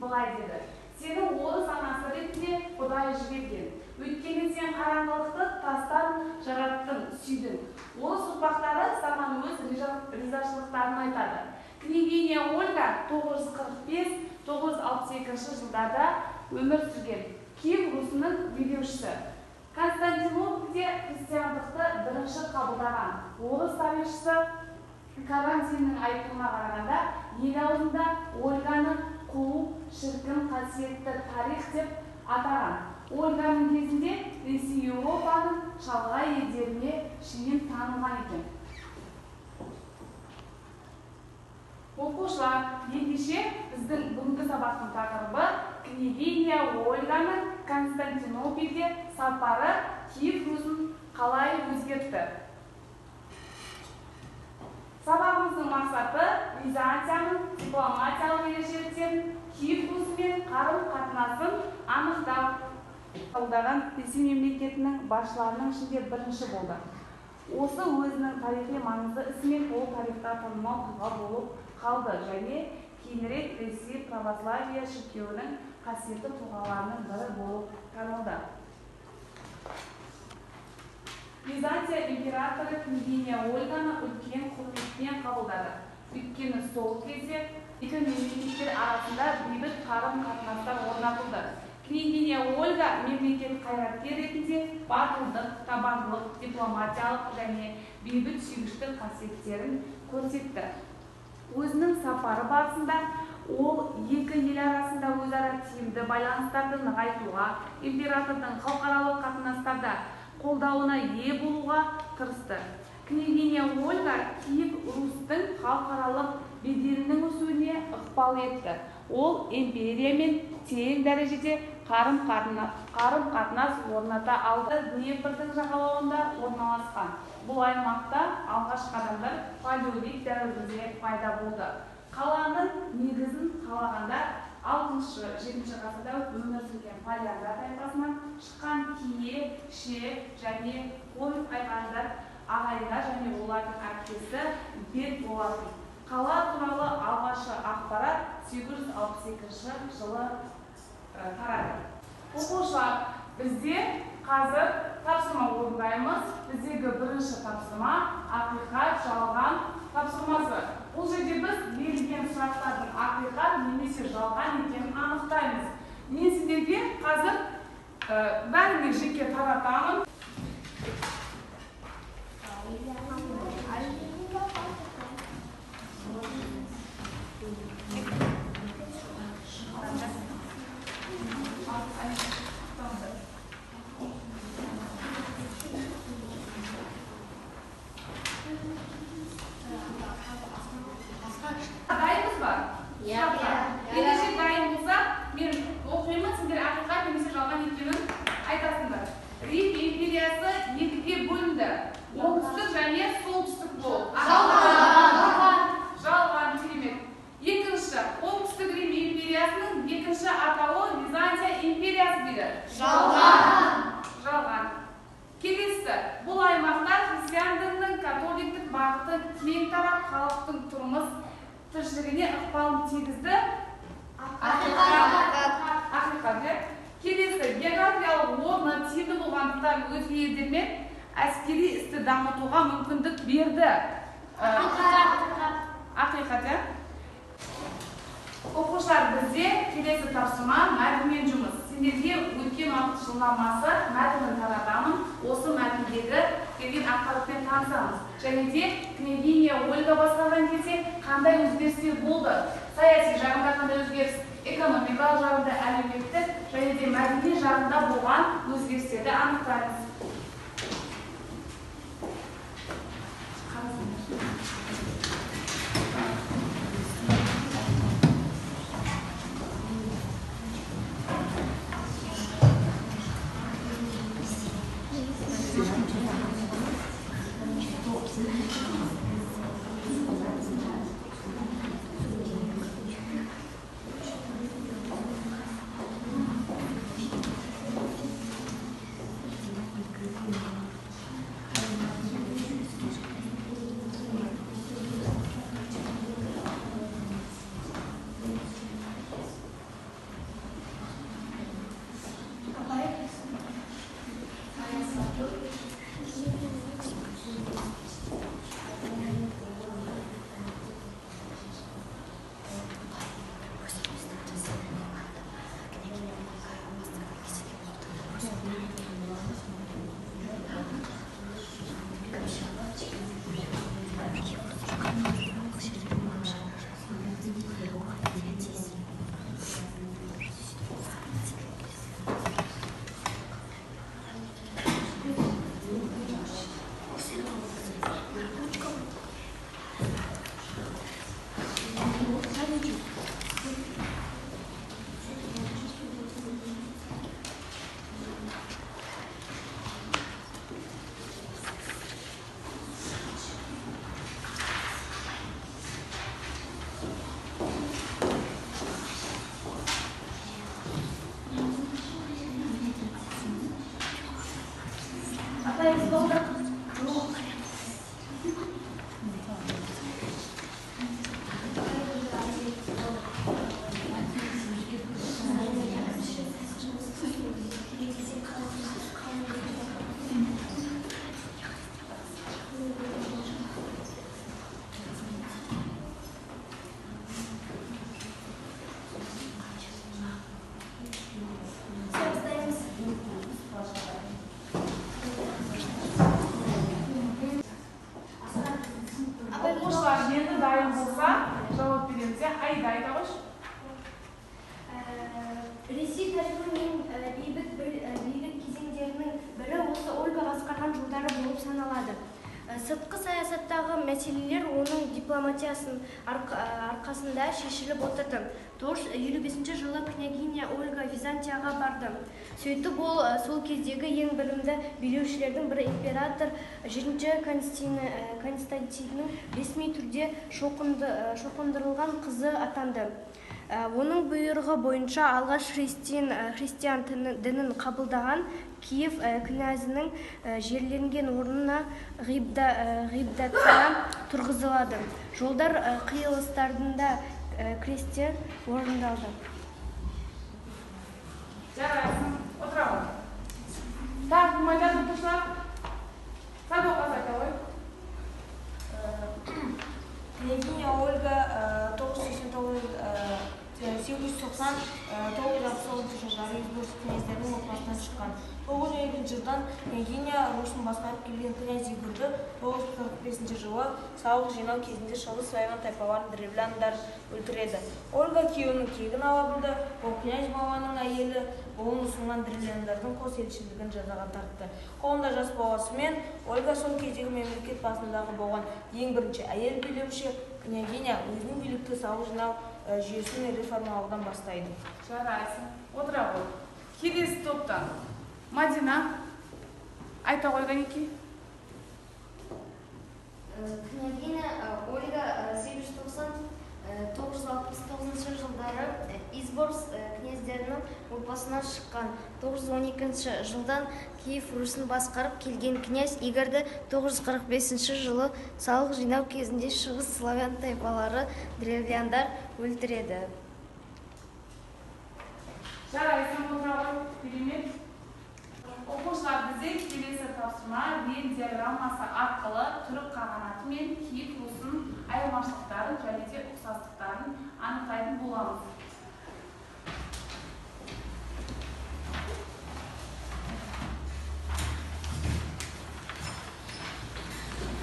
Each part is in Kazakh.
былай деді: сені орыс анасы ретінде Құдай жіберген. Өйткені сен қараңғылықты тастан жараттың, сүйдің. Орыс ұрпақтары саған өз ризашылықтарын айтады. Княгиня Ольга 945-962 жылдарда өмір сүрген. Киев Русының билеушісі. Константинопольде христиандықты бірінші қабылдаған. Орыс тарихшысы Карамзиннің айтуына қарағанда, ел аузында Ольганы қулық, шіркін, қасиетті тарих деп атаған. Ольганың кезінде Ресей Еуропаның шалғай елдеріне шейін танылған екен. Оқушылар, ендеше біздің бүгінгі сабақтың тақырыбы княгиня Ольганың Константинопольге сапары Киев Русын қалай өзгертті. Сабағымыздың мақсаты Византияның дипломатиялық ерекшеліктерін, Киев Русымен қарым-қатынасын анықтау. Қабылдаған Ресей мемлекетінің басшыларының ішінде бірінші болды. Осы өзінің тарихи маңызды ісімен ол тарихта танымал тұлға болып қалды және кейінірек Ресей православие шіркеуінің қасиетті тұлғаларының бірі болып танылды. Византия императоры княгиня Ольганы үлкен құрметпен қабылдады. Өйткені сол кезде екі мемлекеттер арасында бейбіт қарым-қатынастар орнатылды. Княгиня Ольга мемлекет қайраткер ретінде батылдық, табандылық, дипломатиялық және бейбіт сүйгіштік қасиеттерін көрсетті. Өзінің сапары барысында ол екі ел арасында өзара тиімді байланыстарды нығайтуға, императордың халықаралық қатынастарда қолдауына ие болуға тырысты. Княгиня Ольга Киев Рустың халықаралық беделінің өсуіне ықпал етті. Ол империямен тең дәрежеде қарым-қатынас орната алды. Днепрдің жағалауында орналасқан бұл аймақта алғашқы адамдар палеолит дәуірінде пайда болды. Қаланың негізін қалағандар 6-7 ғасырда өмір сүрген палеандар тайпасынан шыққан Кие, Ше және Қой айғандар ағайындар және олардың әріптесі бет болатын. Қала туралы алғашқы ақпарат 862 жылы тарады. Оқушылар, бізде қазір тапсырма орындаймыз. Біздегі бірінші тапсырма ақиқат, жалған тапсырмасы. Бұл жерде біз берілген сұрақтардың ақиқат немесе жалған екенін анықтаймыз. Мен сіздерге қазір бәріне жеке таратамын. Дайынбыз ба? Ендеше дайын болса, мен оқимын, сендер ақиқат немесе жалған екенін айтасыңдар. Рим империясы екіге бөлінді. Оңтүстік және солтүстік болып. Жалған, керемет. Екінші, оңтүстік Рим империясының екінші атауы Византия империясы дейді. Жалған. Келесі, бұл аймақтар христиан дінінің католиктік бағыты кең тарап халықтың тұрмыс тіршілігіне ықпалын тигізді. Ақиқат. Келесі, географиялық орны тиімді болғандықтан өзге елдермен әскери істі дамытуға мүмкіндік берді. Ақиқат. Оқушылар, бізде келесі тапсырма мәтінмен жұмыс. Сендерге өткен уақыт жылнамасы мәтінін таратамын. Осы мәтіндегі келген ақпаратпен танысамыз. Және де княгиня Ольга басқарған кезде қандай өзгерістер болды? Саяси жағында қандай өзгеріс, экономикалық жағында, әлеуметтік және де мәдени жағында болған өзгерістерді анықтаймыз. Оқушылар енді дайын болса, жауап береміз. Айда айта қойшы. Ресей тарихының бейбіт кезеңдерінің бірі осы Ольга басқарған жылдары болып саналады. Сыртқы саясаттағы мәселелер оның дипломатиясының арқасында шешіліп отырды. 1955 жылы княгиня Ольга Византияға барды. Сөйтіп ол сол кездегі ең білімді билеушілердің бірі император 7 Константиннің ресми түрде шоқындырылған қызы атанды. Оның бұйрығы бойынша алғаш христиан дінін қабылдаған Киев князінің жерленген орнына ғибадатхана тұрғызылады. Жолдар қиылыстарында крестер орындалды. Жарайсың, отыра ғой. Так, майдан оқушылар. Садоққа айта ғой. Княгиня Ольга 890-890 жылдары Изборск князьдерінің отбасынан шыққан. 902 жылдан княгиня Русьтің басқарып келген князь Игорьді 945 жылы салық жинау кезінде шығыс Славян тайпаларын древляндар өлтіреді. Ольга күйеуінің кегін ала білді. Ол князь баланың әйелі болын ұсынған древляндардың қос елшілігін жазаға тартты. Қолында жас баласымен Ольга сол кездегі мемлекет басындағы болған ең бірінші әйел билеуші княгиня өзінің билікті салық жинау жүйесін реформалаудан бастайды. Жарайсың, отыра ғой. Келесі топтан. Мадина, айта қойған екен. Княгиня Ольга 890-969 жылдары Изборск князьдерінің отбасынан шыққан. 912 жылдан Киев Русьін басқарып келген князь Игорьді 945 жылы салық жинау кезінде шығыс славян тайпалары древляндар өлтіреді. Жарайсың, отыра ғой. Керемет. Оқушылар бізде келесі тапсырма Вен диаграммасы арқылы түрік қағанаты мен Киев Русьінің айырмашылықтарын және де ұқсастықтарын анықтайтын боламыз.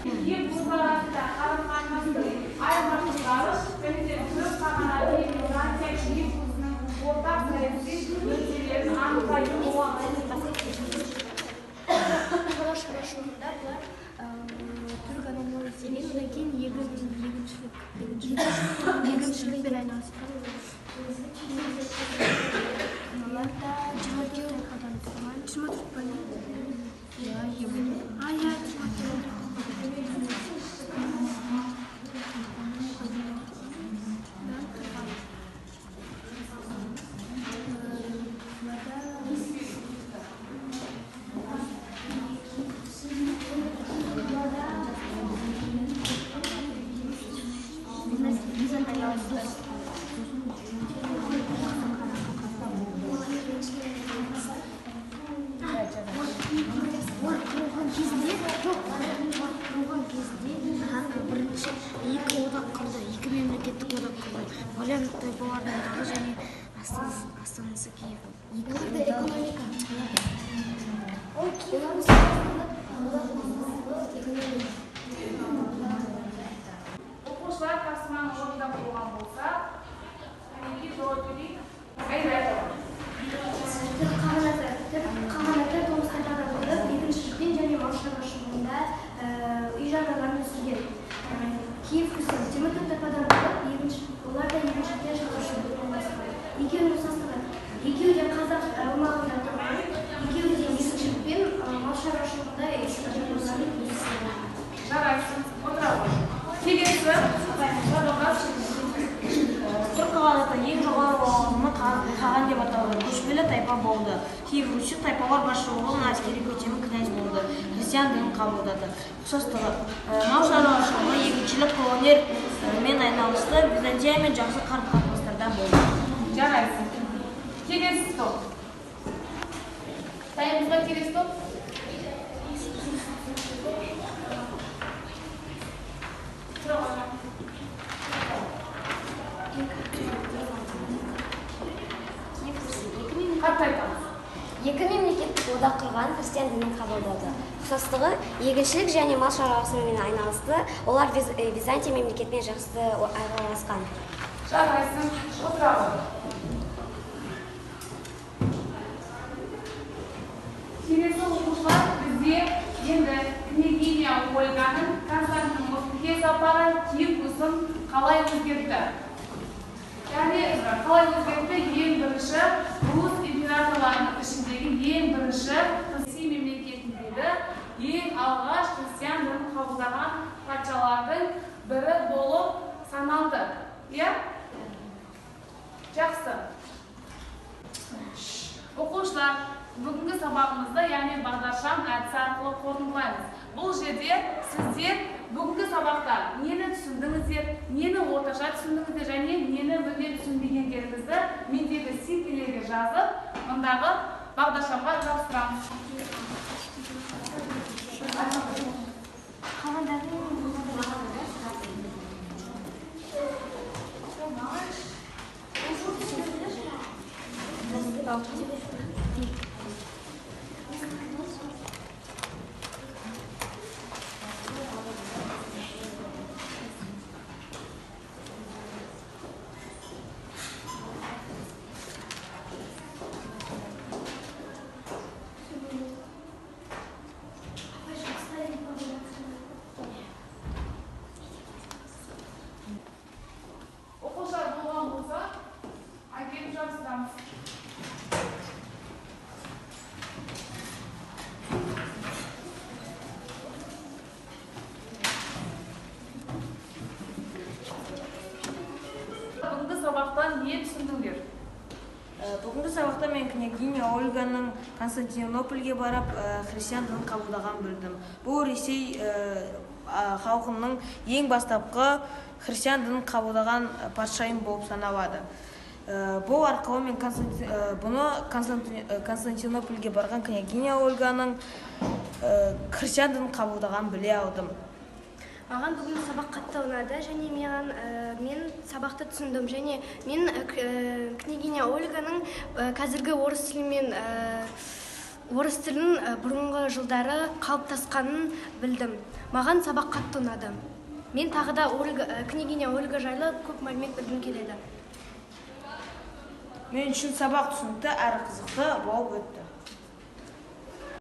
Киев Русь арасында қарым-қатынастың айырмашылықтары және де түрік қағанаты мен Византия Киев Русьінің ортақ саяси мүдделерін анықтайтын боламыз. Шарашуында бұлар түрік аномализмінен одан кейін егіншілікпен айналысқан. Оларда 24 адам тұрған. 24 астанасы Киев. Оқушылар тапсырманы орындап болған болса, кәнеки жауап берейік. Айда. Түрік қағанаты тоғызтайпадан бөліп, егіншілікпен және мал шаруашылығында үй жануарларын өсірген. Киев Русьі 24 тайпадан бөліп, олар да егіншіліктен шаруашылығын басқарады. Екеуін ұқсастығы. Екеуі де қазақ аумағында тұрған, екеуі де егіншілікпен мал шаруашылығында үй жануарларын өсірген. Жарайсың, отыра ғой. Келесі, Түрік қағанаты ең жоғары болған хан деп аталды. Көшпелі тайпа болды. Киев Русі тайпалар басшылығының әскери көтемі князь болды. Христиан дінін қабылдады. Ұқсастығы. Мал шаруашылығы, егіншілік, қолөнер мен айналысты. Византиямен жақсы қарым-қатынастарда болды. Жарайсың. Келесі топ. Сайымызға келесі топ. Қатты айтамыз. Екі мемлекеттік одақ құрған, христиан дінін қабылдады. Ұқсастығы егіншілік және мал шаруашылығымен айналысты. Олар Византия мемлекетімен жақсы араласқан. Жарайсың. Отыра ғой. Келесі оқушылар бізде енді княгиня Ольганың Константинопольге сапары Киев Русін қалай өзгертті? Яғни қалай өзгертті? Ең бірінші Рус императорларының ішіндегі ең бірінші Ресей мемлекетіндегі ең алғаш христиан дінін қабылдаған патшалардың бірі болып саналды. Иә? Жақсы. Оқушылар, бүгінгі сабағымызды, яғни бағдаршам әдісі арқылы қорытындылаймыз. Бұл жерде сіздер бүгінгі сабақта нені түсіндіңіздер, нені орташа түсіндіңіздер және нені мүлде түсінбегендеріңізді мендегі сілтемелерге жазып, мұндағы бағдаршамға жабыстырамыз. Оқушылар болған болса, әкеліп жабыстырамыз. Бүгінгі сабақтан не түсіндіңдер? Бүгінгі сабақта мен княгиня Ольганың Константинопольге барып, христиан дінін қабылдаған білдім. Бұл Ресей халқының ең бастапқы христиан дінін қабылдаған патшайым болып саналады. Бұл арқылы мен Константинопольге барған княгиня Ольганың христиан дінін қабылдаған біле алдым. Маған бүгін сабақ қатты ұнады және мен сабақты түсіндім және мен княгиня Ольганың қазіргі орыс тілін бұрынғы жылдары қалыптасқанын білдім. Маған сабақ қатты ұнады. Мен тағы да княгиня Ольга жайлы көп мәлімет білгім келеді. Мен үшін сабақ түсінікті әрі қызықты болып өтті.